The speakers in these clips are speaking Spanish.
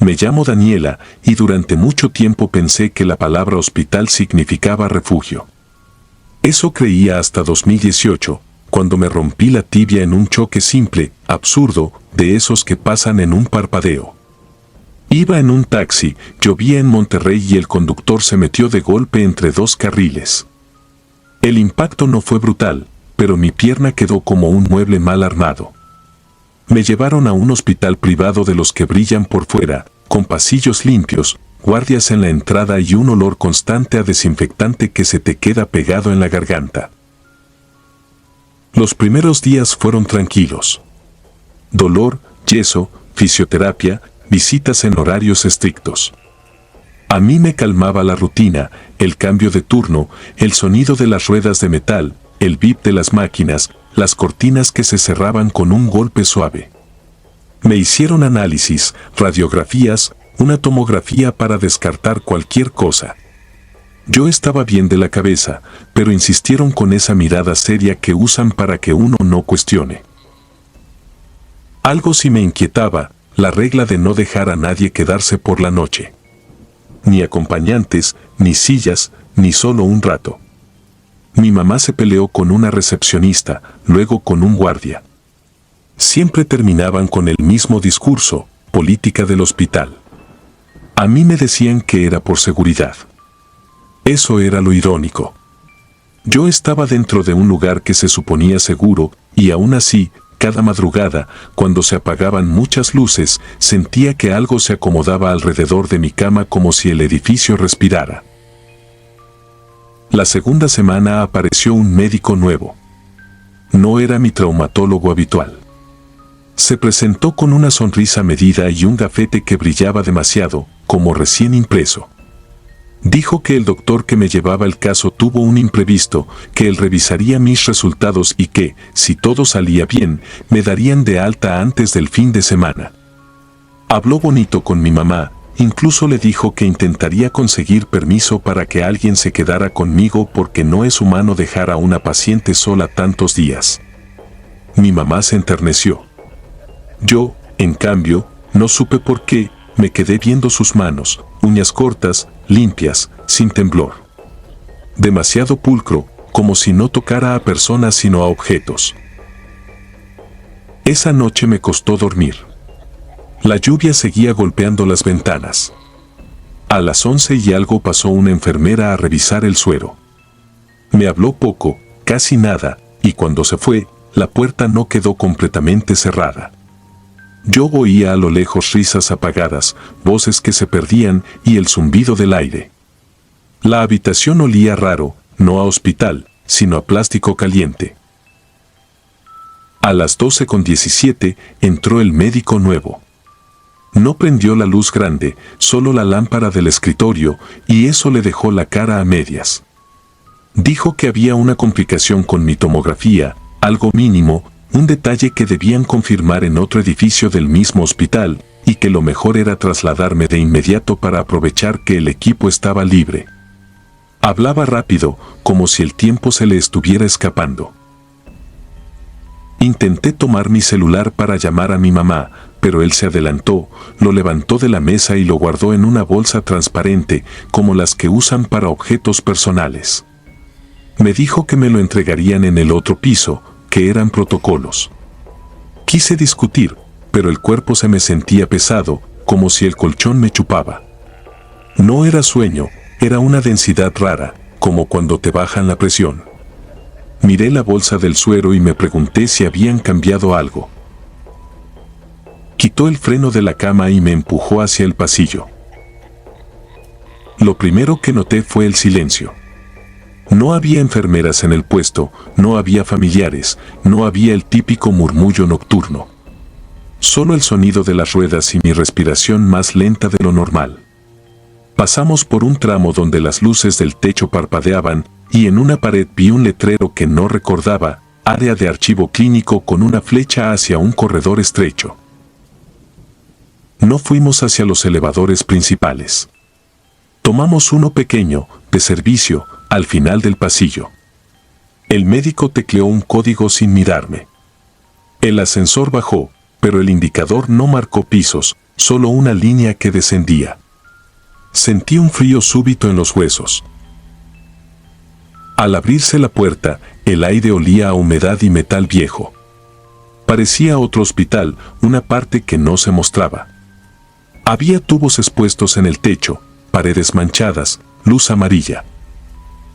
Me llamo Daniela y durante mucho tiempo pensé que la palabra hospital significaba refugio. Eso creía hasta 2018, cuando me rompí la tibia en un choque simple, absurdo, de esos que pasan en un parpadeo. Iba en un taxi, llovía en Monterrey y el conductor se metió de golpe entre dos carriles. El impacto no fue brutal, pero mi pierna quedó como un mueble mal armado. Me llevaron a un hospital privado de los que brillan por fuera, con pasillos limpios, guardias en la entrada y un olor constante a desinfectante que se te queda pegado en la garganta. Los primeros días fueron tranquilos. Dolor, yeso, fisioterapia, visitas en horarios estrictos. A mí me calmaba la rutina, el cambio de turno, el sonido de las ruedas de metal, el bip de las máquinas, las cortinas que se cerraban con un golpe suave. Me hicieron análisis, radiografías, una tomografía para descartar cualquier cosa. Yo estaba bien de la cabeza, pero insistieron con esa mirada seria que usan para que uno no cuestione. Algo sí me inquietaba, la regla de no dejar a nadie quedarse por la noche. Ni acompañantes, ni sillas, ni solo un rato. Mi mamá se peleó con una recepcionista, luego con un guardia. Siempre terminaban con el mismo discurso, política del hospital. A mí me decían que era por seguridad. Eso era lo irónico. Yo estaba dentro de un lugar que se suponía seguro, y aún así, cada madrugada, cuando se apagaban muchas luces, sentía que algo se acomodaba alrededor de mi cama como si el edificio respirara. La segunda semana apareció un médico nuevo. No era mi traumatólogo habitual. Se presentó con una sonrisa medida y un gafete que brillaba demasiado, como recién impreso. Dijo que el doctor que me llevaba el caso tuvo un imprevisto, que él revisaría mis resultados y que, si todo salía bien, me darían de alta antes del fin de semana. Habló bonito con mi mamá, incluso le dijo que intentaría conseguir permiso para que alguien se quedara conmigo porque no es humano dejar a una paciente sola tantos días. Mi mamá se enterneció. Yo, en cambio, no supe por qué, me quedé viendo sus manos, uñas cortas, limpias, sin temblor. Demasiado pulcro, como si no tocara a personas sino a objetos. Esa noche me costó dormir. La lluvia seguía golpeando las ventanas. A las 11 y algo pasó una enfermera a revisar el suero. Me habló poco, casi nada, y cuando se fue, la puerta no quedó completamente cerrada. Yo oía a lo lejos risas apagadas, voces que se perdían y el zumbido del aire. La habitación olía raro, no a hospital, sino a plástico caliente. A las 12:17 entró el médico nuevo. No prendió la luz grande, solo la lámpara del escritorio, y eso le dejó la cara a medias. Dijo que había una complicación con mi tomografía, algo mínimo, un detalle que debían confirmar en otro edificio del mismo hospital, y que lo mejor era trasladarme de inmediato para aprovechar que el equipo estaba libre. Hablaba rápido, como si el tiempo se le estuviera escapando. Intenté tomar mi celular para llamar a mi mamá, pero él se adelantó, lo levantó de la mesa y lo guardó en una bolsa transparente, como las que usan para objetos personales. Me dijo que me lo entregarían en el otro piso, que eran protocolos. Quise discutir, pero el cuerpo se me sentía pesado, como si el colchón me chupaba. No era sueño, era una densidad rara, como cuando te bajan la presión. Miré la bolsa del suero y me pregunté si habían cambiado algo. Quitó el freno de la cama y me empujó hacia el pasillo. Lo primero que noté fue el silencio. No había enfermeras en el puesto, no había familiares, no había el típico murmullo nocturno. Solo el sonido de las ruedas y mi respiración más lenta de lo normal. Pasamos por un tramo donde las luces del techo parpadeaban y en una pared vi un letrero que no recordaba, área de archivo clínico con una flecha hacia un corredor estrecho. No fuimos hacia los elevadores principales. Tomamos uno pequeño, de servicio, al final del pasillo. El médico tecleó un código sin mirarme. El ascensor bajó, pero el indicador no marcó pisos, solo una línea que descendía. Sentí un frío súbito en los huesos. Al abrirse la puerta, el aire olía a humedad y metal viejo. Parecía otro hospital, una parte que no se mostraba. Había tubos expuestos en el techo, paredes manchadas, luz amarilla.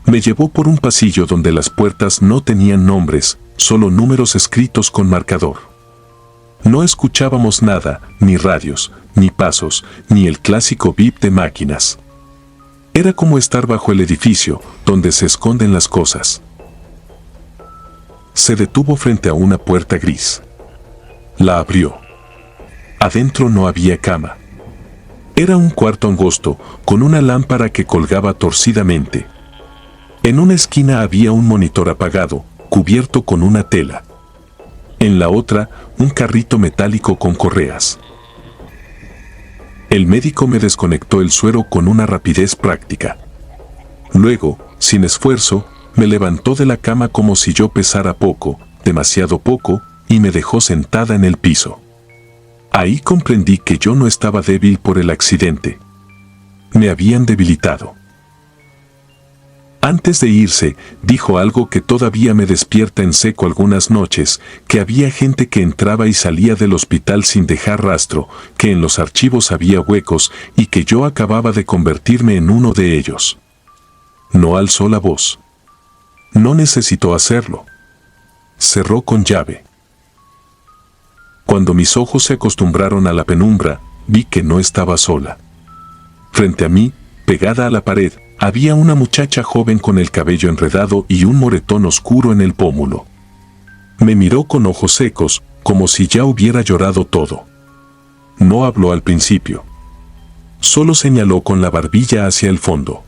Me llevó por un pasillo donde las puertas no tenían nombres, solo números escritos con marcador. No escuchábamos nada, ni radios, ni pasos, ni el clásico bip de máquinas. Era como estar bajo el edificio, donde se esconden las cosas. Se detuvo frente a una puerta gris. La abrió. Adentro no había cama. Era un cuarto angosto, con una lámpara que colgaba torcidamente. En una esquina había un monitor apagado, cubierto con una tela. En la otra, un carrito metálico con correas. El médico me desconectó el suero con una rapidez práctica. Luego, sin esfuerzo, me levantó de la cama como si yo pesara poco, demasiado poco, y me dejó sentada en el piso. Ahí comprendí que yo no estaba débil por el accidente. Me habían debilitado. Antes de irse, dijo algo que todavía me despierta en seco algunas noches, que había gente que entraba y salía del hospital sin dejar rastro, que en los archivos había huecos y que yo acababa de convertirme en uno de ellos. No alzó la voz. No necesitó hacerlo. Cerró con llave. Cuando mis ojos se acostumbraron a la penumbra, vi que no estaba sola. Frente a mí, pegada a la pared, había una muchacha joven con el cabello enredado y un moretón oscuro en el pómulo. Me miró con ojos secos, como si ya hubiera llorado todo. No habló al principio. Solo señaló con la barbilla hacia el fondo.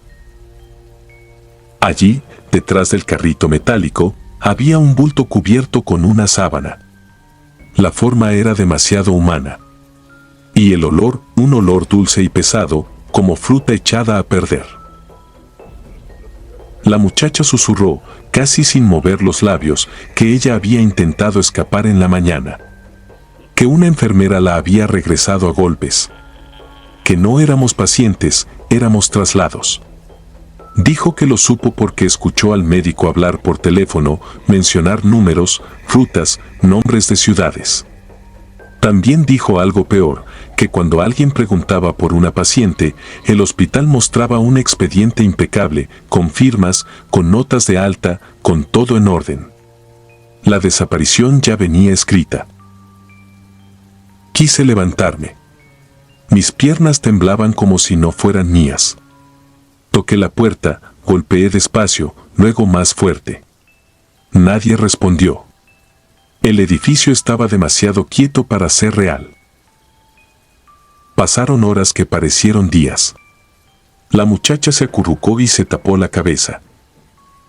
Allí, detrás del carrito metálico, había un bulto cubierto con una sábana. La forma era demasiado humana. Y el olor, un olor dulce y pesado, como fruta echada a perder. La muchacha susurró, casi sin mover los labios, que ella había intentado escapar en la mañana. Que una enfermera la había regresado a golpes. Que no éramos pacientes, éramos traslados. Dijo que lo supo porque escuchó al médico hablar por teléfono, mencionar números, frutas, nombres de ciudades. También dijo algo peor, que cuando alguien preguntaba por una paciente, el hospital mostraba un expediente impecable, con firmas, con notas de alta, con todo en orden. La desaparición ya venía escrita. Quise levantarme. Mis piernas temblaban como si no fueran mías. Toqué la puerta, golpeé despacio, luego más fuerte. Nadie respondió. El edificio estaba demasiado quieto para ser real. Pasaron horas que parecieron días. La muchacha se acurrucó y se tapó la cabeza.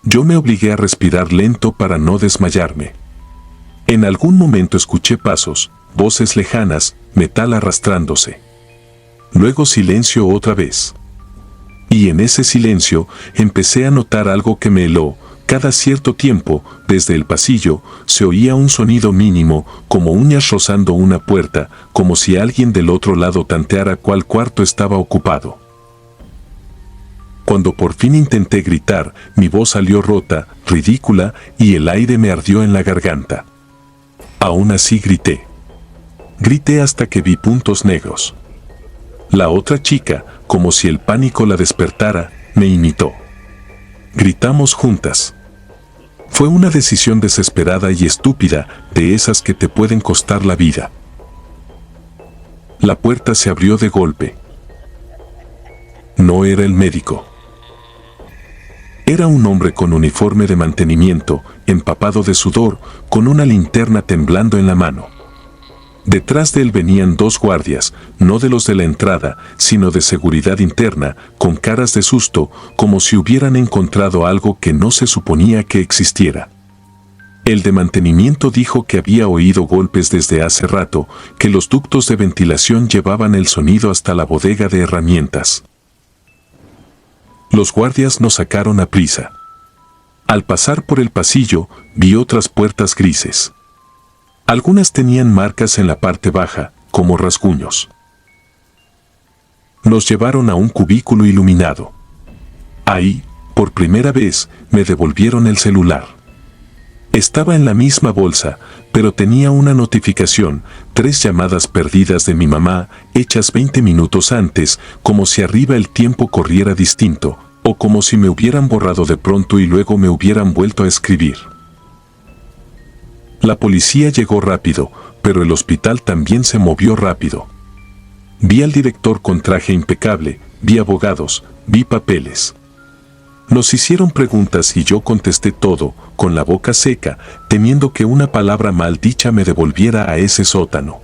Yo me obligué a respirar lento para no desmayarme. En algún momento escuché pasos, voces lejanas, metal arrastrándose. Luego silencio otra vez. Y en ese silencio empecé a notar algo que me heló. Cada cierto tiempo, desde el pasillo, se oía un sonido mínimo, como uñas rozando una puerta, como si alguien del otro lado tanteara cuál cuarto estaba ocupado. Cuando por fin intenté gritar, mi voz salió rota, ridícula, y el aire me ardió en la garganta. Aún así grité. Grité hasta que vi puntos negros. La otra chica, como si el pánico la despertara, me imitó. Gritamos juntas. Fue una decisión desesperada y estúpida, de esas que te pueden costar la vida. La puerta se abrió de golpe. No era el médico. Era un hombre con uniforme de mantenimiento, empapado de sudor, con una linterna temblando en la mano. Detrás de él venían dos guardias, no de los de la entrada, sino de seguridad interna, con caras de susto, como si hubieran encontrado algo que no se suponía que existiera. El de mantenimiento dijo que había oído golpes desde hace rato, que los ductos de ventilación llevaban el sonido hasta la bodega de herramientas. Los guardias nos sacaron a prisa. Al pasar por el pasillo, vi otras puertas grises. Algunas tenían marcas en la parte baja, como rasguños. Los llevaron a un cubículo iluminado. Ahí, por primera vez, me devolvieron el celular. Estaba en la misma bolsa, pero tenía una notificación, 3 llamadas perdidas de mi mamá, hechas 20 minutos antes, como si arriba el tiempo corriera distinto, o como si me hubieran borrado de pronto y luego me hubieran vuelto a escribir. La policía llegó rápido, pero el hospital también se movió rápido. Vi al director con traje impecable, vi abogados, vi papeles. Nos hicieron preguntas y yo contesté todo, con la boca seca, temiendo que una palabra mal dicha me devolviera a ese sótano.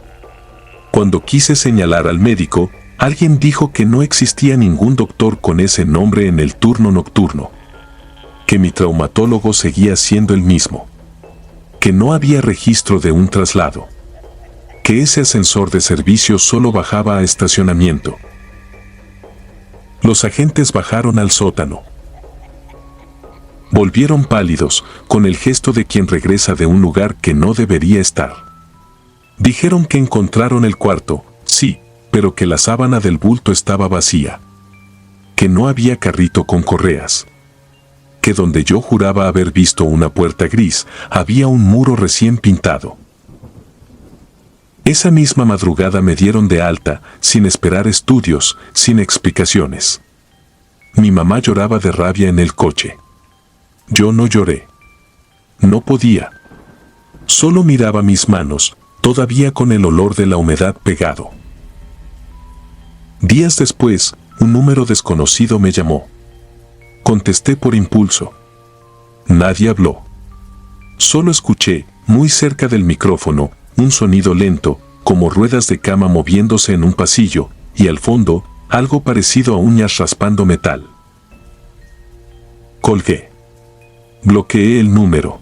Cuando quise señalar al médico, alguien dijo que no existía ningún doctor con ese nombre en el turno nocturno. Que mi traumatólogo seguía siendo el mismo. Que no había registro de un traslado. Que ese ascensor de servicio solo bajaba a estacionamiento. Los agentes bajaron al sótano. Volvieron pálidos, con el gesto de quien regresa de un lugar que no debería estar. Dijeron que encontraron el cuarto, sí, pero que la sábana del bulto estaba vacía. Que no había carrito con correas. Que donde yo juraba haber visto una puerta gris, había un muro recién pintado. Esa misma madrugada me dieron de alta, sin esperar estudios, sin explicaciones. Mi mamá lloraba de rabia en el coche. Yo no lloré. No podía. Solo miraba mis manos, todavía con el olor de la humedad pegado. Días después, un número desconocido me llamó. Contesté por impulso. Nadie habló. Solo escuché, muy cerca del micrófono, un sonido lento, como ruedas de cama moviéndose en un pasillo, y al fondo, algo parecido a uñas raspando metal. Colgué. Bloqueé el número.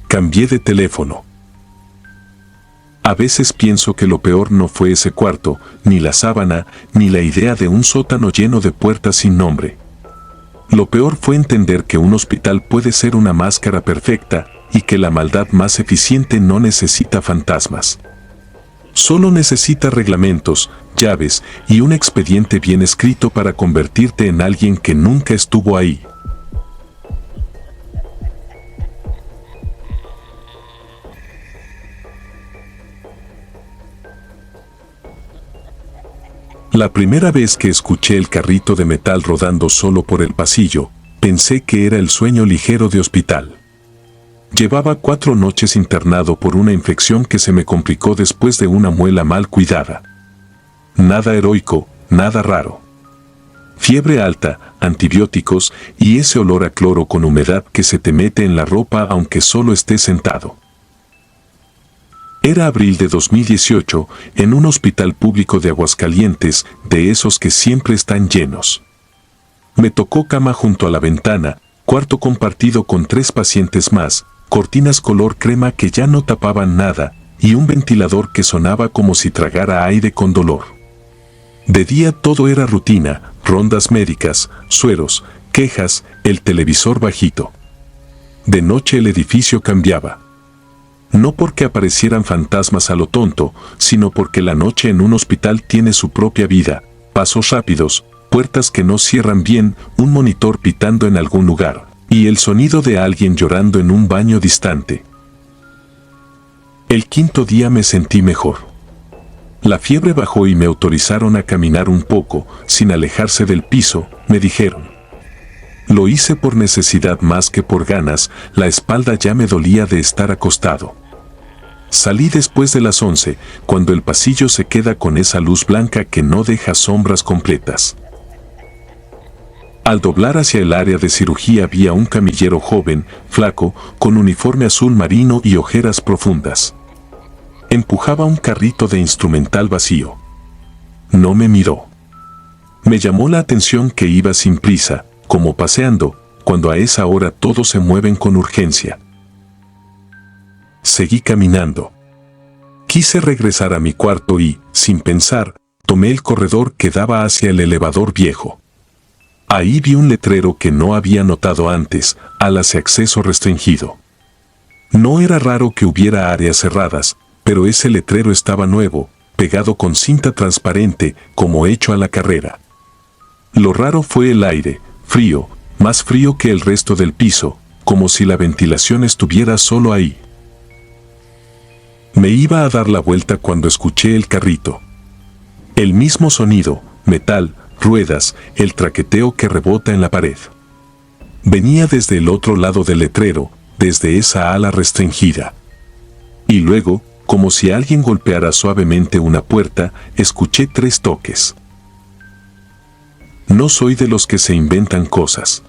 Cambié de teléfono. A veces pienso que lo peor no fue ese cuarto, ni la sábana, ni la idea de un sótano lleno de puertas sin nombre. Lo peor fue entender que un hospital puede ser una máscara perfecta y que la maldad más eficiente no necesita fantasmas. Solo necesita reglamentos, llaves y un expediente bien escrito para convertirte en alguien que nunca estuvo ahí. La primera vez que escuché el carrito de metal rodando solo por el pasillo, pensé que era el sueño ligero de hospital. Llevaba 4 noches internado por una infección que se me complicó después de una muela mal cuidada. Nada heroico, nada raro. Fiebre alta, antibióticos y ese olor a cloro con humedad que se te mete en la ropa aunque solo estés sentado. Era abril de 2018, en un hospital público de Aguascalientes, de esos que siempre están llenos. Me tocó cama junto a la ventana, cuarto compartido con 3 pacientes más, cortinas color crema que ya no tapaban nada, y un ventilador que sonaba como si tragara aire con dolor. De día todo era rutina, rondas médicas, sueros, quejas, el televisor bajito. De noche el edificio cambiaba. No porque aparecieran fantasmas a lo tonto, sino porque la noche en un hospital tiene su propia vida, pasos rápidos, puertas que no cierran bien, un monitor pitando en algún lugar, y el sonido de alguien llorando en un baño distante. El 5.º día me sentí mejor. La fiebre bajó y me autorizaron a caminar un poco, sin alejarse del piso, me dijeron. Lo hice por necesidad más que por ganas, la espalda ya me dolía de estar acostado. Salí después de las 11, cuando el pasillo se queda con esa luz blanca que no deja sombras completas. Al doblar hacia el área de cirugía vi a un camillero joven, flaco, con uniforme azul marino y ojeras profundas. Empujaba un carrito de instrumental vacío. No me miró. Me llamó la atención que iba sin prisa, como paseando, cuando a esa hora todos se mueven con urgencia. Seguí caminando. Quise regresar a mi cuarto y, sin pensar, tomé el corredor que daba hacia el elevador viejo. Ahí vi un letrero que no había notado antes, alas de acceso restringido. No era raro que hubiera áreas cerradas, pero ese letrero estaba nuevo, pegado con cinta transparente, como hecho a la carrera. Lo raro fue el aire, frío, más frío que el resto del piso, como si la ventilación estuviera solo ahí. Me iba a dar la vuelta cuando escuché el carrito. El mismo sonido, metal, ruedas, el traqueteo que rebota en la pared. Venía desde el otro lado del letrero, desde esa ala restringida. Y luego, como si alguien golpeara suavemente una puerta, escuché 3 toques. No soy de los que se inventan cosas.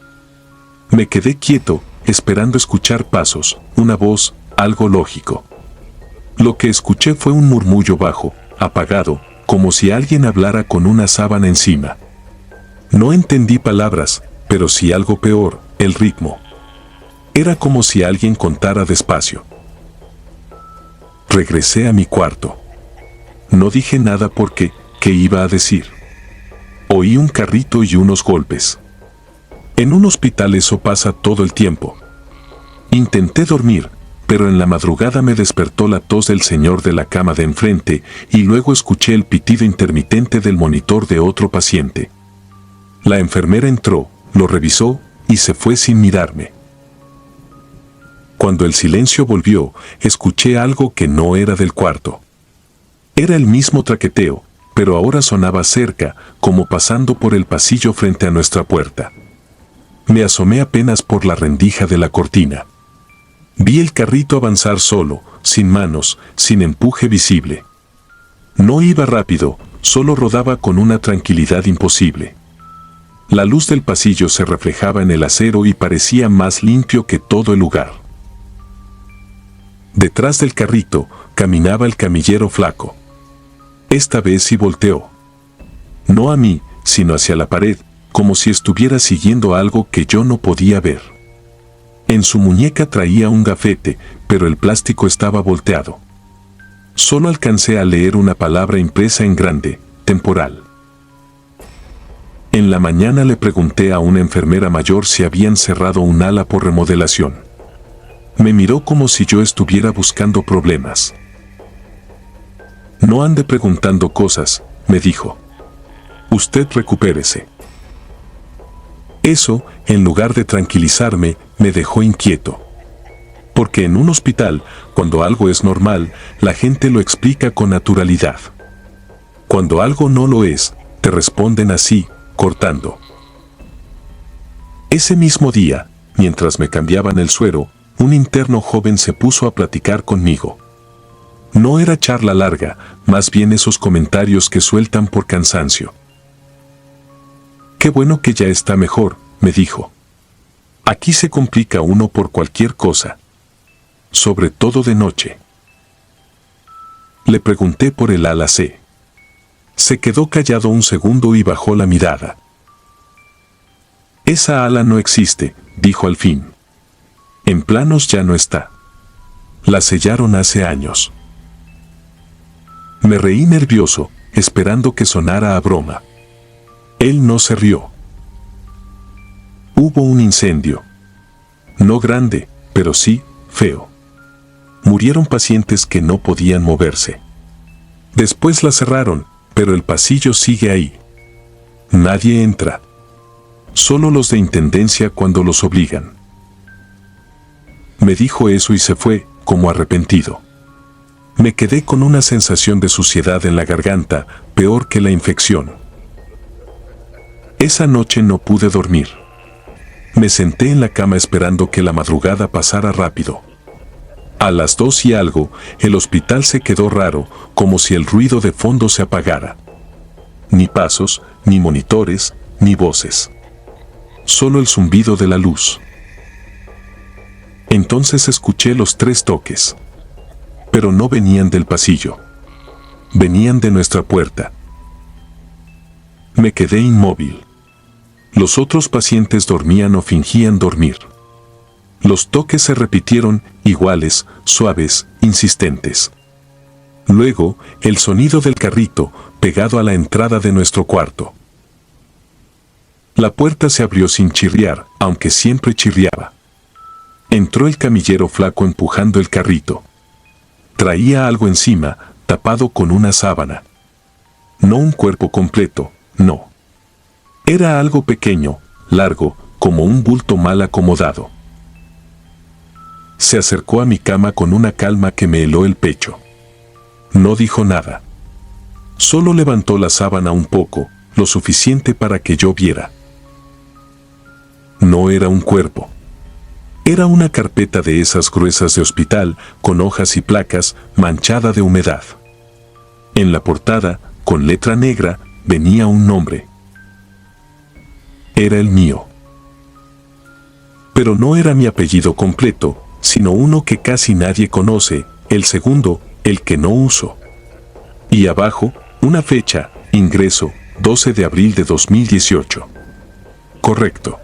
Me quedé quieto, esperando escuchar pasos, una voz, algo lógico. Lo que escuché fue un murmullo bajo, apagado, como si alguien hablara con una sábana encima. No entendí palabras, pero sí algo peor, el ritmo. Era como si alguien contara despacio. Regresé a mi cuarto. No dije nada porque, ¿qué iba a decir? Oí un carrito y unos golpes. En un hospital eso pasa todo el tiempo. Intenté dormir, pero en la madrugada me despertó la tos del señor de la cama de enfrente y luego escuché el pitido intermitente del monitor de otro paciente. La enfermera entró, lo revisó y se fue sin mirarme. Cuando el silencio volvió, escuché algo que no era del cuarto. Era el mismo traqueteo, pero ahora sonaba cerca, como pasando por el pasillo frente a nuestra puerta. Me asomé apenas por la rendija de la cortina. Vi el carrito avanzar solo, sin manos, sin empuje visible. No iba rápido, solo rodaba con una tranquilidad imposible. La luz del pasillo se reflejaba en el acero y parecía más limpio que todo el lugar. Detrás del carrito, caminaba el camillero flaco. Esta vez sí volteó. No a mí, sino hacia la pared, como si estuviera siguiendo algo que yo no podía ver. En su muñeca traía un gafete, pero el plástico estaba volteado. Solo alcancé a leer una palabra impresa en grande, temporal. En la mañana le pregunté a una enfermera mayor si habían cerrado un ala por remodelación. Me miró como si yo estuviera buscando problemas. No ande preguntando cosas, me dijo. Usted recupérese. Eso, en lugar de tranquilizarme, me dejó inquieto. Porque en un hospital, cuando algo es normal, la gente lo explica con naturalidad. Cuando algo no lo es, te responden así, cortando. Ese mismo día, mientras me cambiaban el suero, un interno joven se puso a platicar conmigo. No era charla larga, más bien esos comentarios que sueltan por cansancio. Qué bueno que ya está mejor, me dijo. Aquí se complica uno por cualquier cosa. Sobre todo de noche. Le pregunté por el ala C. Se quedó callado un segundo y bajó la mirada. Esa ala no existe, dijo al fin. En planos ya no está. La sellaron hace años. Me reí nervioso, esperando que sonara a broma. Él no se rió. Hubo un incendio. No grande, pero sí, feo. Murieron pacientes que no podían moverse. Después la cerraron, pero el pasillo sigue ahí. Nadie entra. Solo los de intendencia cuando los obligan. Me dijo eso y se fue, como arrepentido. Me quedé con una sensación de suciedad en la garganta, peor que la infección. Esa noche no pude dormir. Me senté en la cama esperando que la madrugada pasara rápido. A las 2 y algo, el hospital se quedó raro, como si el ruido de fondo se apagara. Ni pasos, ni monitores, ni voces. Solo el zumbido de la luz. Entonces escuché los 3 toques. Pero no venían del pasillo. Venían de nuestra puerta. Me quedé inmóvil. Los otros pacientes dormían o fingían dormir. Los toques se repitieron, iguales, suaves, insistentes. Luego, el sonido del carrito, pegado a la entrada de nuestro cuarto. La puerta se abrió sin chirriar, aunque siempre chirriaba. Entró el camillero flaco empujando el carrito. Traía algo encima, tapado con una sábana. No un cuerpo completo, no. Era algo pequeño, largo, como un bulto mal acomodado. Se acercó a mi cama con una calma que me heló el pecho. No dijo nada. Solo levantó la sábana un poco, lo suficiente para que yo viera. No era un cuerpo. Era una carpeta de esas gruesas de hospital, con hojas y placas, manchada de humedad. En la portada, con letra negra, venía un nombre. Era el mío. Pero no era mi apellido completo, sino uno que casi nadie conoce, el segundo, el que no uso. Y abajo, una fecha, ingreso, 12 de abril de 2018. Correcto.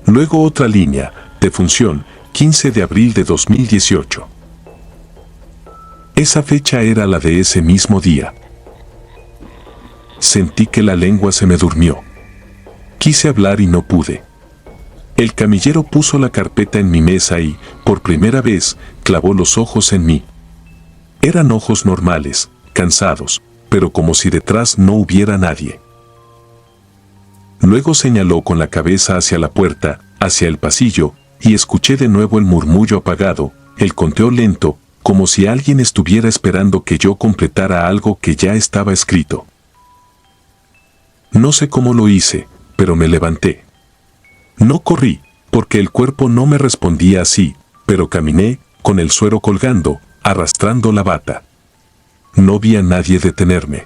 Luego otra línea, defunción, 15 de abril de 2018. Esa fecha era la de ese mismo día. Sentí que la lengua se me durmió. Quise hablar y no pude. El camillero puso la carpeta en mi mesa y, por primera vez, clavó los ojos en mí. Eran ojos normales, cansados, pero como si detrás no hubiera nadie. Luego señaló con la cabeza hacia la puerta, hacia el pasillo, y escuché de nuevo el murmullo apagado, el conteo lento, como si alguien estuviera esperando que yo completara algo que ya estaba escrito. No sé cómo lo hice, pero me levanté. No corrí, porque el cuerpo no me respondía así, pero caminé, con el suero colgando, arrastrando la bata. No vi a nadie detenerme.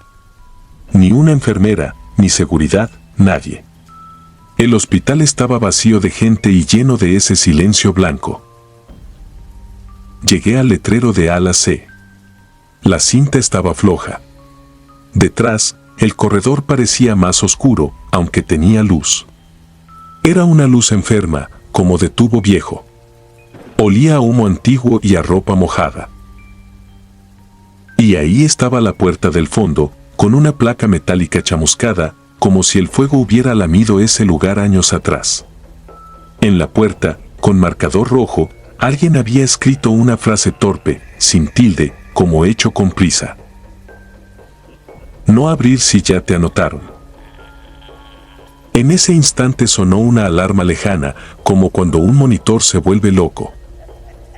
Ni una enfermera, ni seguridad, nadie. El hospital estaba vacío de gente y lleno de ese silencio blanco. Llegué al letrero de ala C. La cinta estaba floja. Detrás, el corredor parecía más oscuro, aunque tenía luz. Era una luz enferma, como de tubo viejo. Olía a humo antiguo y a ropa mojada. Y ahí estaba la puerta del fondo, con una placa metálica chamuscada, como si el fuego hubiera lamido ese lugar años atrás. En la puerta, con marcador rojo, alguien había escrito una frase torpe, sin tilde, como hecho con prisa. No abrir si ya te anotaron. En ese instante sonó una alarma lejana, como cuando un monitor se vuelve loco.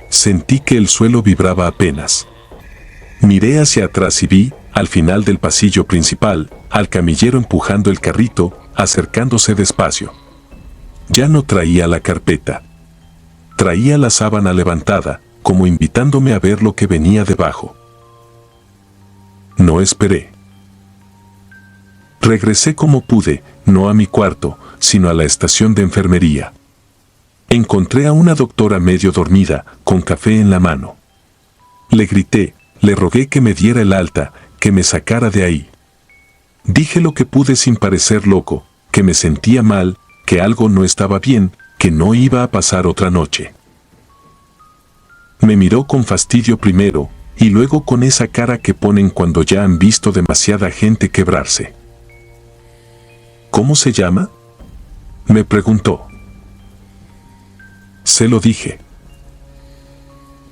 Sentí que el suelo vibraba apenas. Miré hacia atrás y vi, al final del pasillo principal, al camillero empujando el carrito, acercándose despacio. Ya no traía la carpeta. Traía la sábana levantada, como invitándome a ver lo que venía debajo. No esperé. Regresé como pude, no a mi cuarto, sino a la estación de enfermería. Encontré a una doctora medio dormida, con café en la mano. Le grité, le rogué que me diera el alta, que me sacara de ahí. Dije lo que pude sin parecer loco, que me sentía mal, que algo no estaba bien, que no iba a pasar otra noche. Me miró con fastidio primero, y luego con esa cara que ponen cuando ya han visto demasiada gente quebrarse. ¿Cómo se llama?, me preguntó. Se lo dije.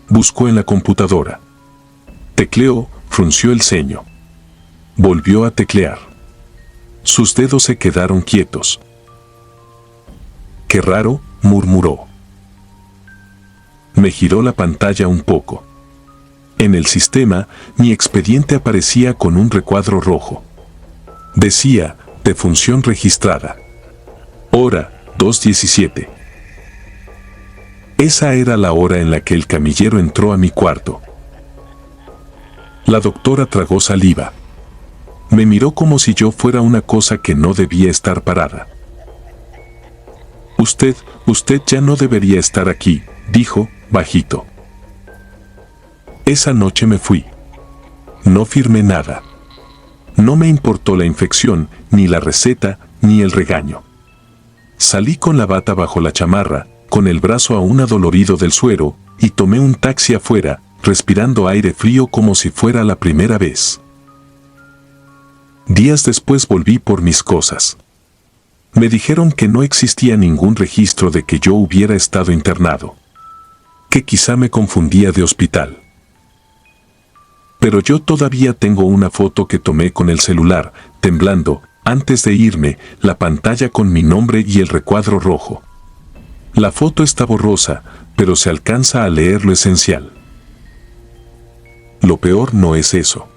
Buscó en la computadora. Tecleó, frunció el ceño. Volvió a teclear. Sus dedos se quedaron quietos. «Qué raro», murmuró. Me giró la pantalla un poco. En el sistema, mi expediente aparecía con un recuadro rojo. Decía, defunción registrada. Hora, 2:17. Esa era la hora en la que el camillero entró a mi cuarto. La doctora tragó saliva. Me miró como si yo fuera una cosa que no debía estar parada. Usted ya no debería estar aquí», dijo, bajito. Esa noche me fui. No firmé nada. No me importó la infección, ni la receta, ni el regaño. Salí con la bata bajo la chamarra, con el brazo aún adolorido del suero, y tomé un taxi afuera, respirando aire frío como si fuera la primera vez. Días después volví por mis cosas. Me dijeron que no existía ningún registro de que yo hubiera estado internado. Que quizá me confundía de hospital. Pero yo todavía tengo una foto que tomé con el celular, temblando, antes de irme, la pantalla con mi nombre y el recuadro rojo. La foto está borrosa, pero se alcanza a leer lo esencial. Lo peor no es eso.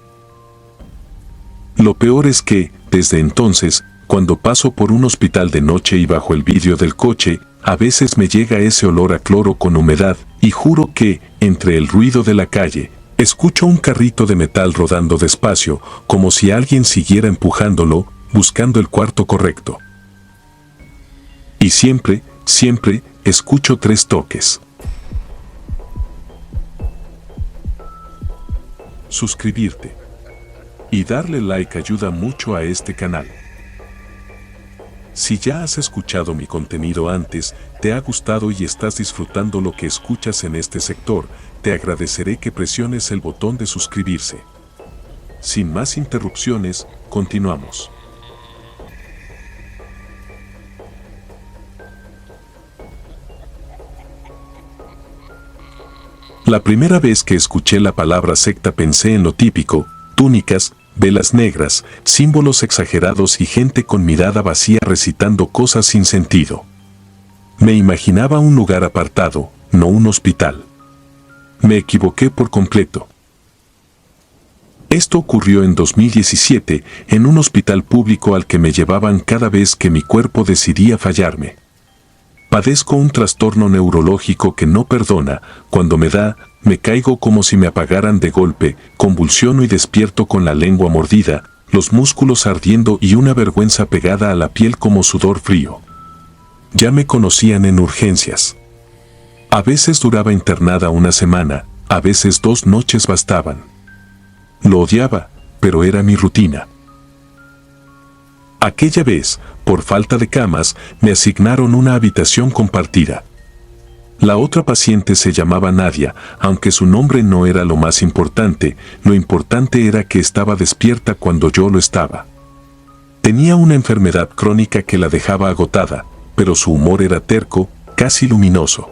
Lo peor es que, desde entonces, cuando paso por un hospital de noche y bajo el vidrio del coche, a veces me llega ese olor a cloro con humedad, y juro que, entre el ruido de la calle, escucho un carrito de metal rodando despacio, como si alguien siguiera empujándolo, buscando el cuarto correcto. Y siempre, siempre, escucho 3 toques. Suscribirte y darle like ayuda mucho a este canal. Si ya has escuchado mi contenido antes, te ha gustado y estás disfrutando lo que escuchas en este sector, te agradeceré que presiones el botón de suscribirse. Sin más interrupciones, continuamos. La primera vez que escuché la palabra secta pensé en lo típico: túnicas, velas negras, símbolos exagerados y gente con mirada vacía recitando cosas sin sentido. Me imaginaba un lugar apartado, no un hospital. Me equivoqué por completo. Esto ocurrió en 2017, en un hospital público al que me llevaban cada vez que mi cuerpo decidía fallarme. Padezco un trastorno neurológico que no perdona. Cuando me da, me caigo como si me apagaran de golpe, convulsiono y despierto con la lengua mordida, los músculos ardiendo y una vergüenza pegada a la piel como sudor frío. Ya me conocían en urgencias. A veces duraba internada una semana, a veces 2 noches bastaban. Lo odiaba, pero era mi rutina. Aquella vez, por falta de camas, me asignaron una habitación compartida. La otra paciente se llamaba Nadia, aunque su nombre no era lo más importante, lo importante era que estaba despierta cuando yo lo estaba. Tenía una enfermedad crónica que la dejaba agotada, pero su humor era terco, casi luminoso.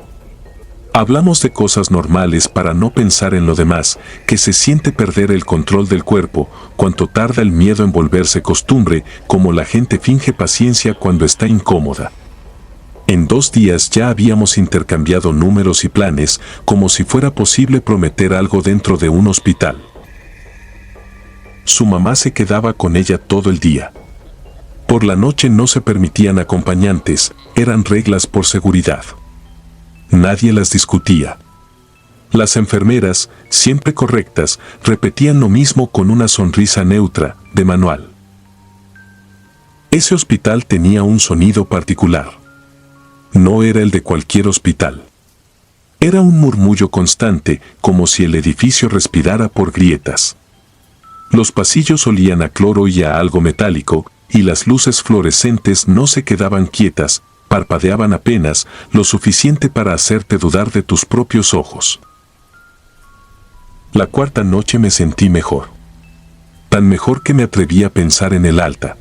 Hablamos de cosas normales para no pensar en lo demás, que se siente perder el control del cuerpo, cuánto tarda el miedo en volverse costumbre, como la gente finge paciencia cuando está incómoda. En 2 días ya habíamos intercambiado números y planes, como si fuera posible prometer algo dentro de un hospital. Su mamá se quedaba con ella todo el día. Por la noche no se permitían acompañantes, eran reglas por seguridad. Nadie las discutía. Las enfermeras, siempre correctas, repetían lo mismo con una sonrisa neutra, de manual. Ese hospital tenía un sonido particular. No era el de cualquier hospital. Era un murmullo constante, como si el edificio respirara por grietas. Los pasillos olían a cloro y a algo metálico, y las luces fluorescentes no se quedaban quietas, parpadeaban apenas, lo suficiente para hacerte dudar de tus propios ojos. La 4ª noche me sentí mejor. Tan mejor que me atreví a pensar en el alta.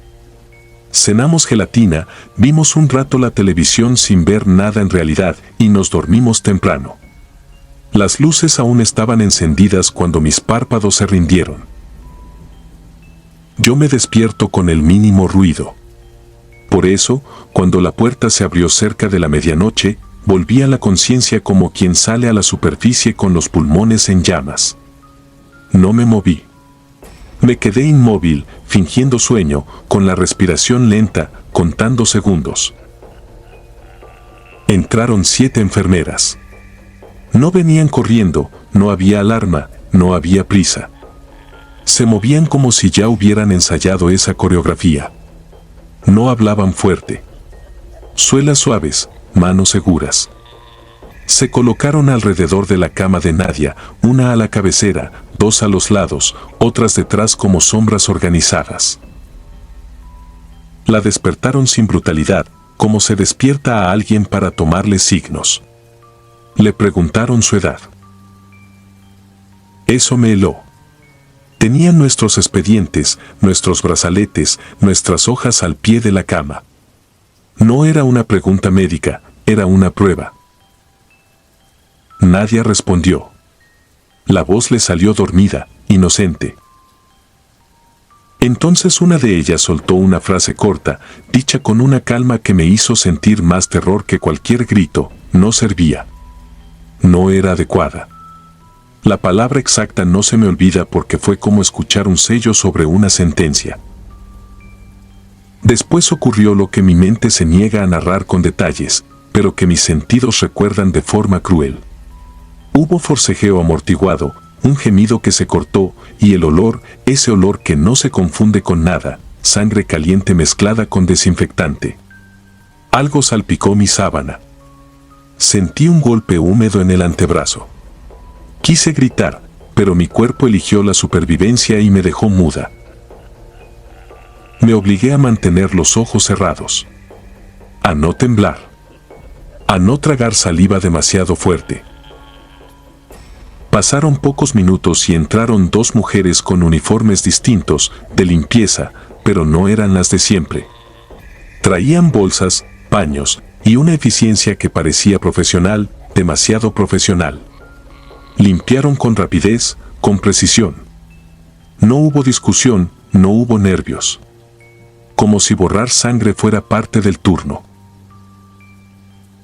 Cenamos gelatina, vimos un rato la televisión sin ver nada en realidad y nos dormimos temprano. Las luces aún estaban encendidas cuando mis párpados se rindieron. Yo me despierto con el mínimo ruido. Por eso, cuando la puerta se abrió cerca de la medianoche, volví a la conciencia como quien sale a la superficie con los pulmones en llamas. No me moví. Me quedé inmóvil, fingiendo sueño, con la respiración lenta, contando segundos. Entraron 7 enfermeras. No venían corriendo, no había alarma, no había prisa. Se movían como si ya hubieran ensayado esa coreografía. No hablaban fuerte. Suelas suaves, manos seguras. Se colocaron alrededor de la cama de Nadia, una a la cabecera, 2 a los lados, otras detrás como sombras organizadas. La despertaron sin brutalidad, como se despierta a alguien para tomarle signos. Le preguntaron su edad. Eso me heló. Tenían nuestros expedientes, nuestros brazaletes, nuestras hojas al pie de la cama. No era una pregunta médica, era una prueba. Nadia respondió. La voz le salió dormida, inocente. Entonces una de ellas soltó una frase corta, dicha con una calma que me hizo sentir más terror que cualquier grito. No servía. No era adecuada. La palabra exacta no se me olvida porque fue como escuchar un sello sobre una sentencia. Después ocurrió lo que mi mente se niega a narrar con detalles, pero que mis sentidos recuerdan de forma cruel. Hubo forcejeo amortiguado, un gemido que se cortó, y el olor, ese olor que no se confunde con nada, sangre caliente mezclada con desinfectante. Algo salpicó mi sábana. Sentí un golpe húmedo en el antebrazo. Quise gritar, pero mi cuerpo eligió la supervivencia y me dejó muda. Me obligué a mantener los ojos cerrados. A no temblar. A no tragar saliva demasiado fuerte. Pasaron pocos minutos y entraron dos mujeres con uniformes distintos, de limpieza, pero no eran las de siempre. Traían bolsas, paños, y una eficiencia que parecía profesional, demasiado profesional. Limpiaron con rapidez, con precisión. No hubo discusión, no hubo nervios. Como si borrar sangre fuera parte del turno.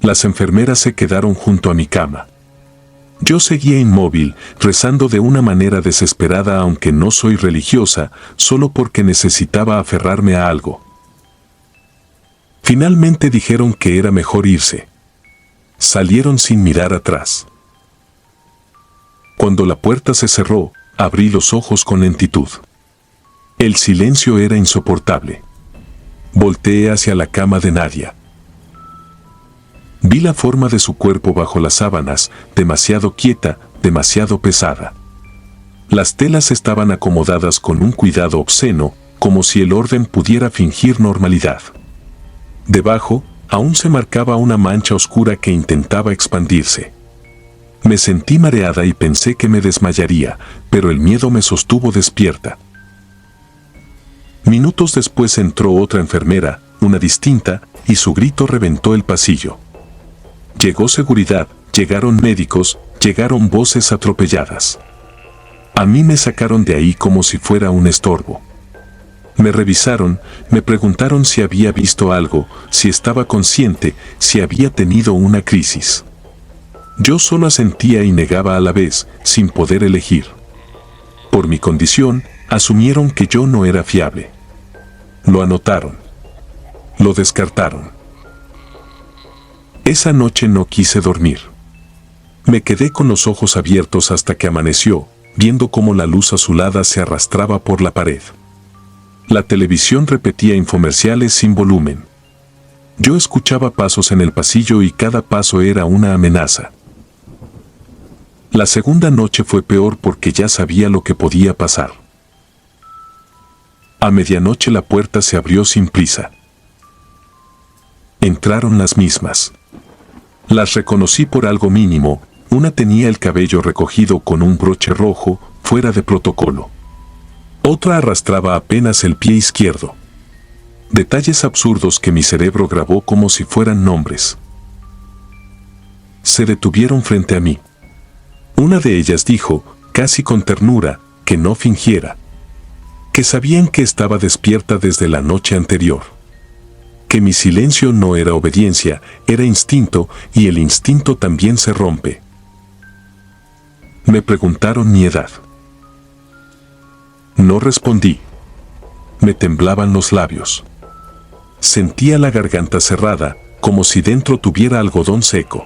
Las enfermeras se quedaron junto a mi cama. Yo seguía inmóvil, rezando de una manera desesperada, aunque no soy religiosa, solo porque necesitaba aferrarme a algo. Finalmente dijeron que era mejor irse. Salieron sin mirar atrás. Cuando la puerta se cerró, abrí los ojos con lentitud. El silencio era insoportable. Volteé hacia la cama de Nadia. Vi la forma de su cuerpo bajo las sábanas, demasiado quieta, demasiado pesada. Las telas estaban acomodadas con un cuidado obsceno, como si el orden pudiera fingir normalidad. Debajo, aún se marcaba una mancha oscura que intentaba expandirse. Me sentí mareada y pensé que me desmayaría, pero el miedo me sostuvo despierta. Minutos después entró otra enfermera, una distinta, y su grito reventó el pasillo. Llegó seguridad, llegaron médicos, llegaron voces atropelladas. A mí me sacaron de ahí como si fuera un estorbo. Me revisaron, me preguntaron si había visto algo, si estaba consciente, si había tenido una crisis. Yo solo asentía y negaba a la vez, sin poder elegir. Por mi condición, asumieron que yo no era fiable. Lo anotaron. Lo descartaron. Esa noche no quise dormir. Me quedé con los ojos abiertos hasta que amaneció, viendo cómo la luz azulada se arrastraba por la pared. La televisión repetía infomerciales sin volumen. Yo escuchaba pasos en el pasillo y cada paso era una amenaza. La segunda noche fue peor porque ya sabía lo que podía pasar. A medianoche la puerta se abrió sin prisa. Entraron las mismas. Las reconocí por algo mínimo. Una tenía el cabello recogido con un broche rojo, fuera de protocolo. Otra arrastraba apenas el pie izquierdo. Detalles absurdos que mi cerebro grabó como si fueran nombres. Se detuvieron frente a mí. Una de ellas dijo, casi con ternura, que no fingiera. Que sabían que estaba despierta desde la noche anterior. Que mi silencio no era obediencia, era instinto, y el instinto también se rompe. Me preguntaron mi edad. No respondí. Me temblaban los labios. Sentía la garganta cerrada, como si dentro tuviera algodón seco.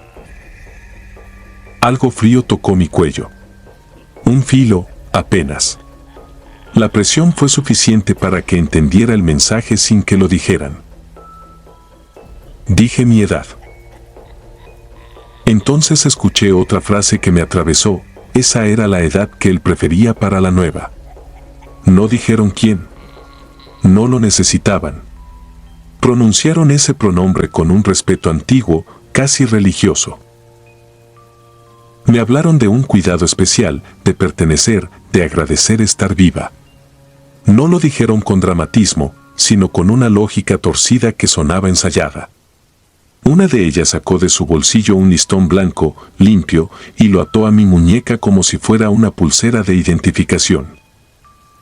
Algo frío tocó mi cuello. Un filo, apenas. La presión fue suficiente para que entendiera el mensaje sin que lo dijeran. Dije mi edad. Entonces escuché otra frase que me atravesó. Esa era la edad que él prefería para la nueva. No dijeron quién. No lo necesitaban. Pronunciaron ese pronombre con un respeto antiguo, casi religioso. Me hablaron de un cuidado especial, de pertenecer, de agradecer estar viva. No lo dijeron con dramatismo, sino con una lógica torcida que sonaba ensayada. Una de ellas sacó de su bolsillo un listón blanco, limpio, y lo ató a mi muñeca como si fuera una pulsera de identificación.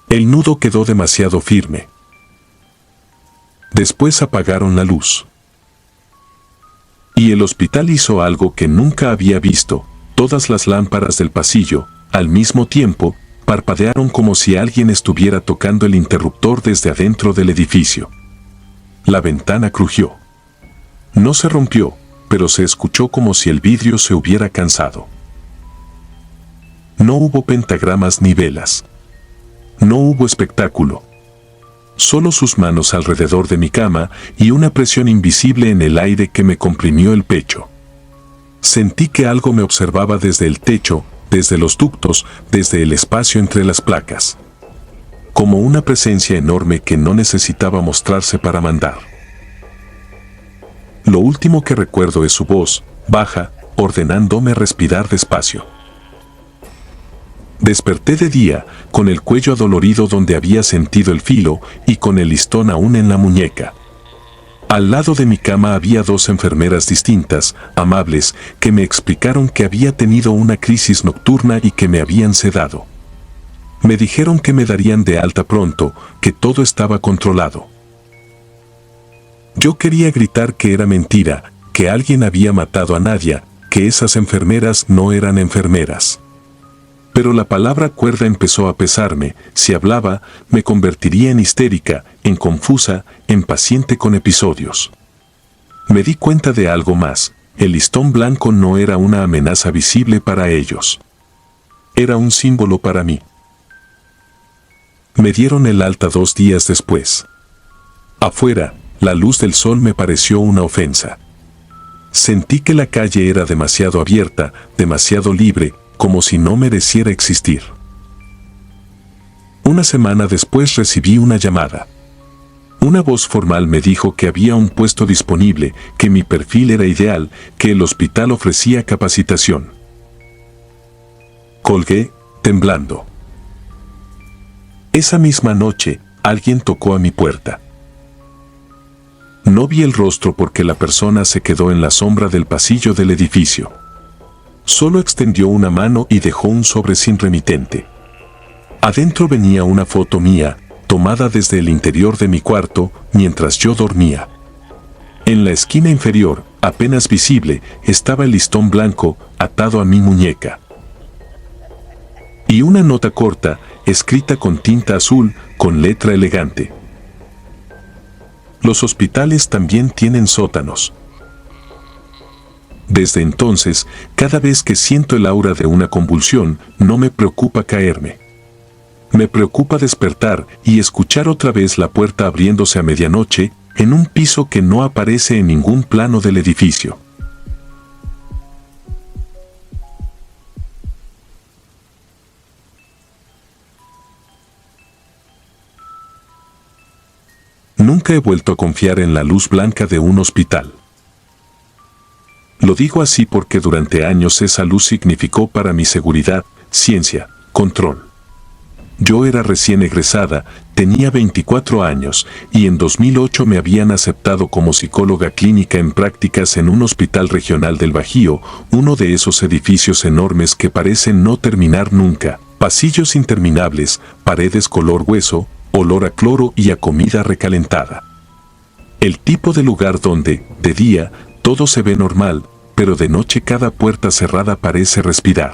El nudo quedó demasiado firme. Después apagaron la luz. Y el hospital hizo algo que nunca había visto. Todas las lámparas del pasillo, al mismo tiempo, parpadearon como si alguien estuviera tocando el interruptor desde adentro del edificio. La ventana crujió. No se rompió, pero se escuchó como si el vidrio se hubiera cansado. No hubo pentagramas ni velas. No hubo espectáculo. Solo sus manos alrededor de mi cama y una presión invisible en el aire que me comprimió el pecho. Sentí que algo me observaba desde el techo, desde los ductos, desde el espacio entre las placas. Como una presencia enorme que no necesitaba mostrarse para mandar. Lo último que recuerdo es su voz, baja, ordenándome respirar despacio. Desperté de día, con el cuello adolorido donde había sentido el filo y con el listón aún en la muñeca. Al lado de mi cama había dos enfermeras distintas, amables, que me explicaron que había tenido una crisis nocturna y que me habían sedado. Me dijeron que me darían de alta pronto, que todo estaba controlado. Yo quería gritar que era mentira, que alguien había matado a Nadia, que esas enfermeras no eran enfermeras. Pero la palabra cuerda empezó a pesarme. Si hablaba, me convertiría en histérica, en confusa, en paciente con episodios. Me di cuenta de algo más. El listón blanco no era una amenaza visible para ellos. Era un símbolo para mí. Me dieron el alta 2 días después. Afuera, la luz del sol me pareció una ofensa. Sentí que la calle era demasiado abierta, demasiado libre, como si no mereciera existir. Una semana después recibí una llamada. Una voz formal me dijo que había un puesto disponible, que mi perfil era ideal, que el hospital ofrecía capacitación. Colgué, temblando. Esa misma noche, alguien tocó a mi puerta. No vi el rostro porque la persona se quedó en la sombra del pasillo del edificio. Solo extendió una mano y dejó un sobre sin remitente. Adentro venía una foto mía, tomada desde el interior de mi cuarto, mientras yo dormía. En la esquina inferior, apenas visible, estaba el listón blanco, atado a mi muñeca. Y una nota corta, escrita con tinta azul, con letra elegante. Los hospitales también tienen sótanos. Desde entonces, cada vez que siento el aura de una convulsión, no me preocupa caerme. Me preocupa despertar y escuchar otra vez la puerta abriéndose a medianoche, en un piso que no aparece en ningún plano del edificio. Nunca he vuelto a confiar en la luz blanca de un hospital. Lo digo así porque durante años esa luz significó para mi seguridad, ciencia, control. Yo era recién egresada, tenía 24 años, y en 2008 me habían aceptado como psicóloga clínica en prácticas en un hospital regional del Bajío, uno de esos edificios enormes que parecen no terminar nunca, pasillos interminables, paredes color hueso, olor a cloro y a comida recalentada. El tipo de lugar donde, de día, todo se ve normal, pero de noche cada puerta cerrada parece respirar.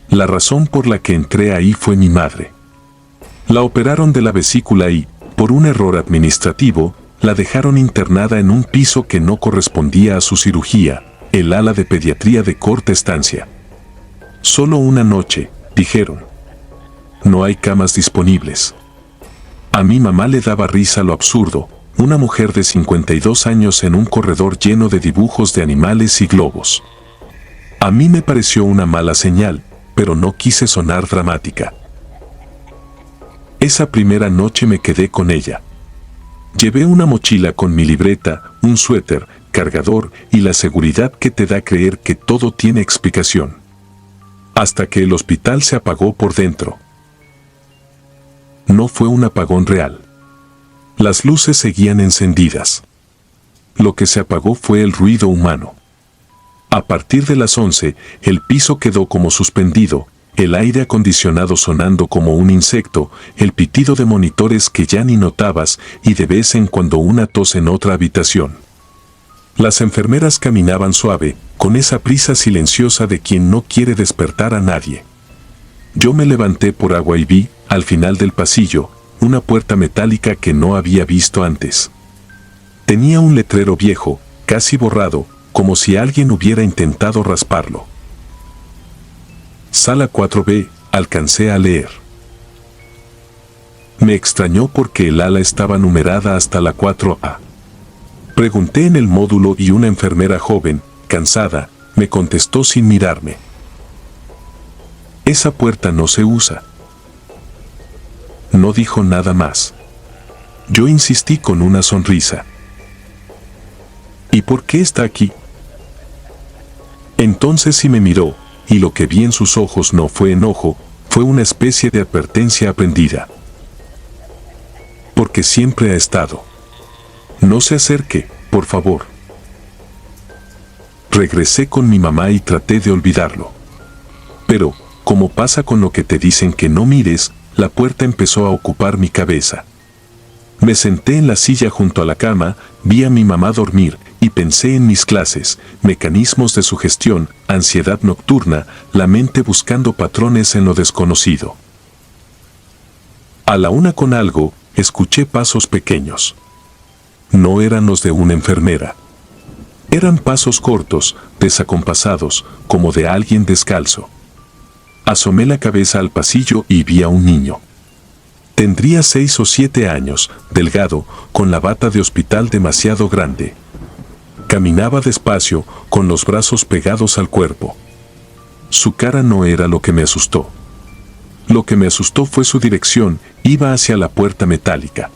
La razón por la que entré ahí fue mi madre. La operaron de la vesícula y, por un error administrativo, la dejaron internada en un piso que no correspondía a su cirugía, el ala de pediatría de corta estancia. Solo una noche, dijeron. No hay camas disponibles. A mi mamá le daba risa lo absurdo, una mujer de 52 años en un corredor lleno de dibujos de animales y globos. A mí me pareció una mala señal, pero no quise sonar dramática. Esa primera noche me quedé con ella. Llevé una mochila con mi libreta, un suéter, cargador y la seguridad que te da creer que todo tiene explicación. Hasta que el hospital se apagó por dentro. No fue un apagón real. Las luces seguían encendidas. Lo que se apagó fue el ruido humano. A partir de las 11, el piso quedó como suspendido, el aire acondicionado sonando como un insecto, el pitido de monitores que ya ni notabas y de vez en cuando una tos en otra habitación. Las enfermeras caminaban suave, con esa prisa silenciosa de quien no quiere despertar a nadie. Yo me levanté por agua y vi, al final del pasillo, una puerta metálica que no había visto antes. Tenía un letrero viejo, casi borrado, como si alguien hubiera intentado rasparlo. Sala 4B, alcancé a leer. Me extrañó porque el ala estaba numerada hasta la 4A. Pregunté en el módulo y una enfermera joven, cansada, me contestó sin mirarme. Esa puerta no se usa. No dijo nada más. Yo insistí con una sonrisa. ¿Y por qué está aquí? Entonces sí me miró, y lo que vi en sus ojos no fue enojo, fue una especie de advertencia aprendida. Porque siempre ha estado. No se acerque, por favor. Regresé con mi mamá y traté de olvidarlo. Pero, como pasa con lo que te dicen que no mires, la puerta empezó a ocupar mi cabeza. Me senté en la silla junto a la cama, vi a mi mamá dormir y pensé en mis clases, mecanismos de sugestión, ansiedad nocturna, la mente buscando patrones en lo desconocido. A la 1:00 escuché pasos pequeños. No eran los de una enfermera. Eran pasos cortos, desacompasados, como de alguien descalzo. Asomé la cabeza al pasillo y vi a un niño. Tendría 6 o 7 años, delgado, con la bata de hospital demasiado grande. Caminaba despacio, con los brazos pegados al cuerpo. Su cara no era lo que me asustó. Lo que me asustó fue su dirección, iba hacia la puerta metálica.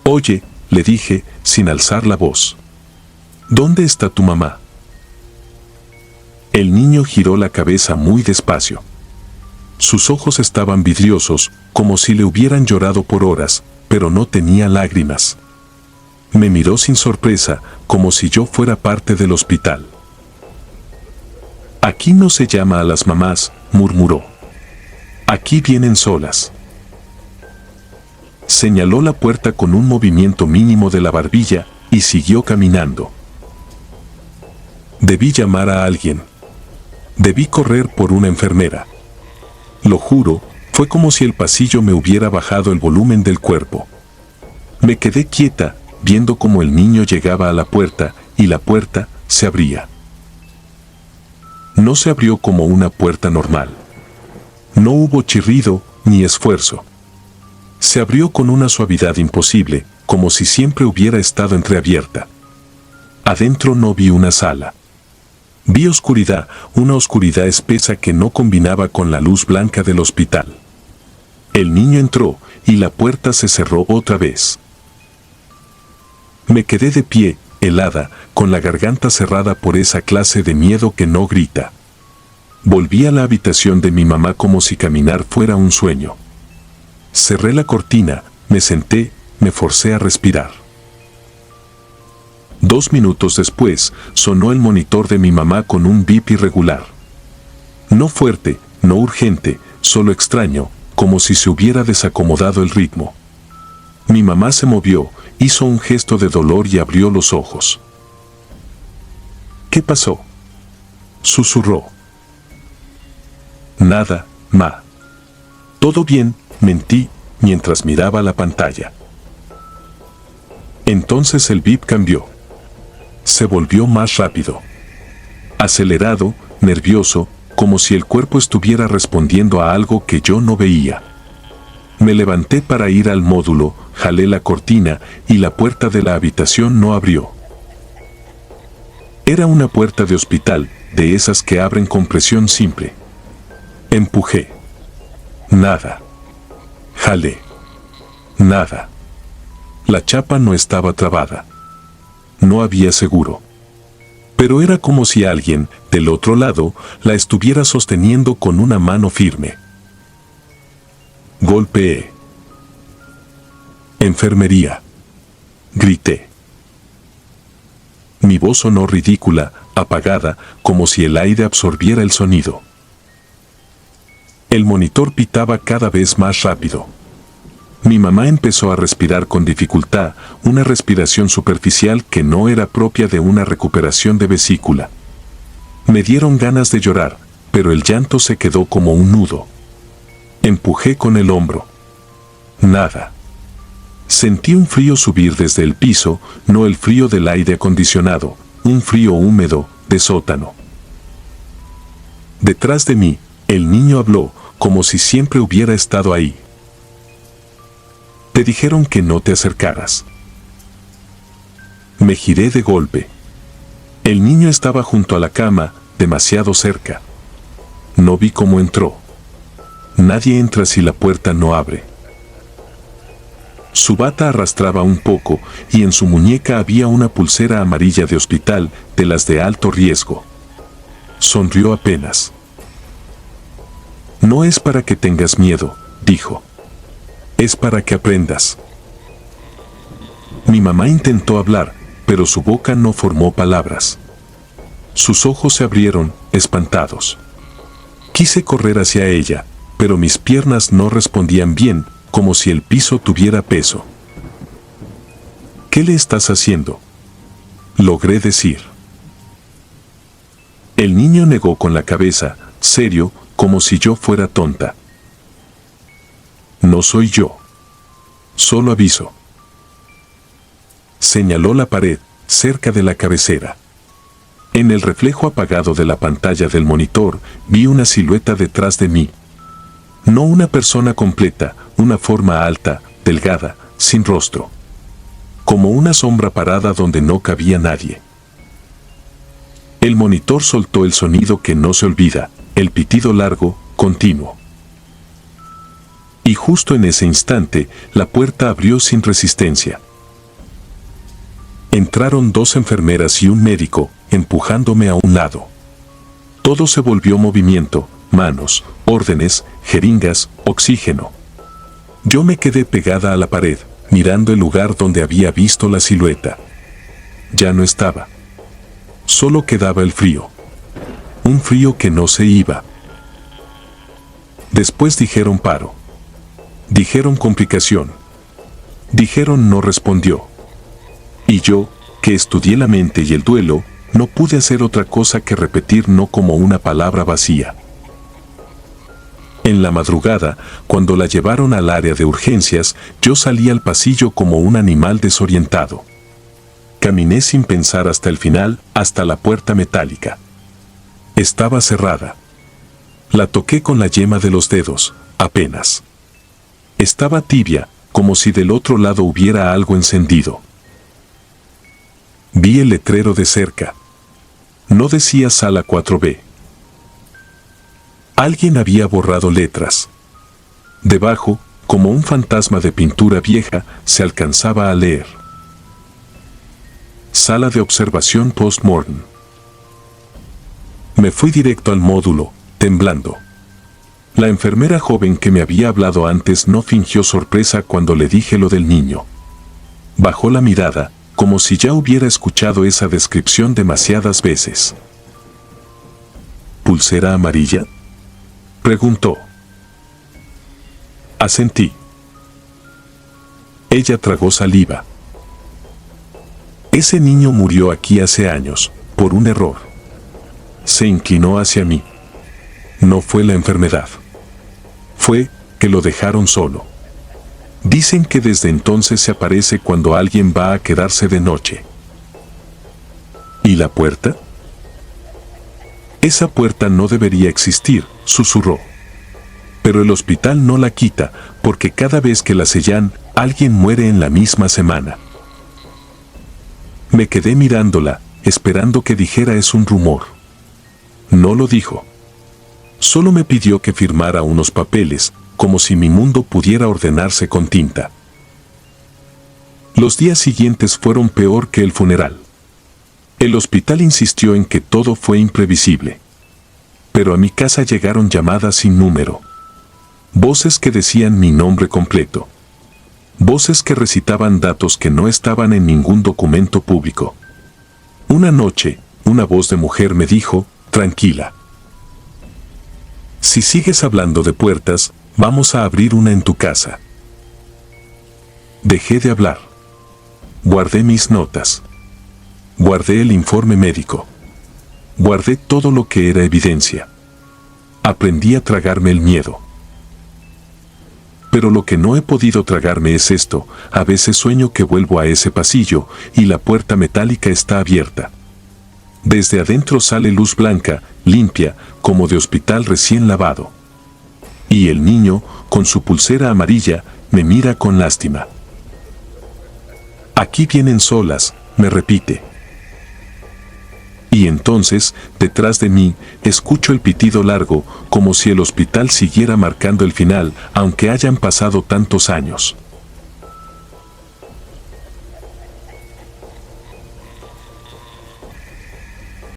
Oye, le dije, sin alzar la voz. ¿Dónde está tu mamá? El niño giró la cabeza muy despacio. Sus ojos estaban vidriosos, como si le hubieran llorado por horas, pero no tenía lágrimas. Me miró sin sorpresa, como si yo fuera parte del hospital. Aquí no se llama a las mamás, murmuró. Aquí vienen solas. Señaló la puerta con un movimiento mínimo de la barbilla y siguió caminando. Debí llamar a alguien. Debí correr por una enfermera. Lo juro, fue como si el pasillo me hubiera bajado el volumen del cuerpo. Me quedé quieta, viendo cómo el niño llegaba a la puerta y la puerta se abría. No se abrió como una puerta normal. No hubo chirrido ni esfuerzo. Se abrió con una suavidad imposible, como si siempre hubiera estado entreabierta. Adentro no vi una sala. Vi oscuridad, una oscuridad espesa que no combinaba con la luz blanca del hospital. El niño entró y la puerta se cerró otra vez. Me quedé de pie, helada, con la garganta cerrada por esa clase de miedo que no grita. Volví a la habitación de mi mamá como si caminar fuera un sueño. Cerré la cortina, me senté, me forcé a respirar. 2 minutos después, sonó el monitor de mi mamá con un bip irregular. No fuerte, no urgente, solo extraño, como si se hubiera desacomodado el ritmo. Mi mamá se movió, hizo un gesto de dolor y abrió los ojos. ¿Qué pasó?, susurró. Nada, ma. Todo bien, mentí, mientras miraba la pantalla. Entonces el bip cambió. Se volvió más rápido. Acelerado, nervioso, como si el cuerpo estuviera respondiendo a algo que yo no veía. Me levanté para ir al módulo, jalé la cortina y la puerta de la habitación no abrió. Era una puerta de hospital, de esas que abren con presión simple. Empujé. Nada. Jalé. Nada. La chapa no estaba trabada. No había seguro. Pero era como si alguien, del otro lado, la estuviera sosteniendo con una mano firme. Golpeé. Enfermería. Grité. Mi voz sonó ridícula, apagada, como si el aire absorbiera el sonido. El monitor pitaba cada vez más rápido. Mi mamá empezó a respirar con dificultad, una respiración superficial que no era propia de una recuperación de vesícula. Me dieron ganas de llorar, pero el llanto se quedó como un nudo. Empujé con el hombro. Nada. Sentí un frío subir desde el piso, no el frío del aire acondicionado, un frío húmedo, de sótano. Detrás de mí, el niño habló, como si siempre hubiera estado ahí. Te dijeron que no te acercaras. Me giré de golpe. El niño estaba junto a la cama, demasiado cerca. No vi cómo entró. Nadie entra si la puerta no abre. Su bata arrastraba un poco y en su muñeca había una pulsera amarilla de hospital, de las de alto riesgo. Sonrió apenas. No es para que tengas miedo, dijo. Es para que aprendas. Mi mamá intentó hablar, pero su boca no formó palabras. Sus ojos se abrieron, espantados. Quise correr hacia ella, pero mis piernas no respondían bien, como si el piso tuviera peso. ¿Qué le estás haciendo?, logré decir. El niño negó con la cabeza, serio, como si yo fuera tonta. No soy yo. Solo aviso. Señaló la pared, cerca de la cabecera. En el reflejo apagado de la pantalla del monitor, vi una silueta detrás de mí. No una persona completa, una forma alta, delgada, sin rostro. Como una sombra parada donde no cabía nadie. El monitor soltó el sonido que no se olvida, el pitido largo, continuo. Y justo en ese instante, la puerta abrió sin resistencia. Entraron 2 enfermeras y un médico, empujándome a un lado. Todo se volvió movimiento, manos, órdenes, jeringas, oxígeno. Yo me quedé pegada a la pared, mirando el lugar donde había visto la silueta. Ya no estaba. Solo quedaba el frío. Un frío que no se iba. Después dijeron paro. Dijeron complicación. Dijeron no respondió. Y yo, que estudié la mente y el duelo, no pude hacer otra cosa que repetir no como una palabra vacía. En la madrugada, cuando la llevaron al área de urgencias, yo salí al pasillo como un animal desorientado. Caminé sin pensar hasta el final, hasta la puerta metálica. Estaba cerrada. La toqué con la yema de los dedos, apenas. Estaba tibia, como si del otro lado hubiera algo encendido. Vi el letrero de cerca. No decía sala 4B. Alguien había borrado letras. Debajo, como un fantasma de pintura vieja, se alcanzaba a leer. Sala de observación post-mortem. Me fui directo al módulo, temblando. La enfermera joven que me había hablado antes no fingió sorpresa cuando le dije lo del niño. Bajó la mirada, como si ya hubiera escuchado esa descripción demasiadas veces. ¿Pulsera amarilla?, preguntó. Asentí. Ella tragó saliva. Ese niño murió aquí hace años, por un error. Se inclinó hacia mí. No fue la enfermedad. Fue que lo dejaron solo. Dicen que desde entonces se aparece cuando alguien va a quedarse de noche. ¿Y la puerta? Esa puerta no debería existir, susurró. Pero el hospital no la quita, porque cada vez que la sellan, alguien muere en la misma semana. Me quedé mirándola, esperando que dijera es un rumor. No lo dijo. Solo me pidió que firmara unos papeles, como si mi mundo pudiera ordenarse con tinta. Los días siguientes fueron peor que el funeral. El hospital insistió en que todo fue imprevisible. Pero a mi casa llegaron llamadas sin número. Voces que decían mi nombre completo. Voces que recitaban datos que no estaban en ningún documento público. Una noche, una voz de mujer me dijo, tranquila. Si sigues hablando de puertas, vamos a abrir una en tu casa. Dejé de hablar. Guardé mis notas. Guardé el informe médico. Guardé todo lo que era evidencia. Aprendí a tragarme el miedo. Pero lo que no he podido tragarme es esto, a veces sueño que vuelvo a ese pasillo y la puerta metálica está abierta. Desde adentro sale luz blanca, limpia, como de hospital recién lavado. Y el niño, con su pulsera amarilla, me mira con lástima. Aquí vienen solas, me repite. Y entonces, detrás de mí, escucho el pitido largo, como si el hospital siguiera marcando el final, aunque hayan pasado tantos años.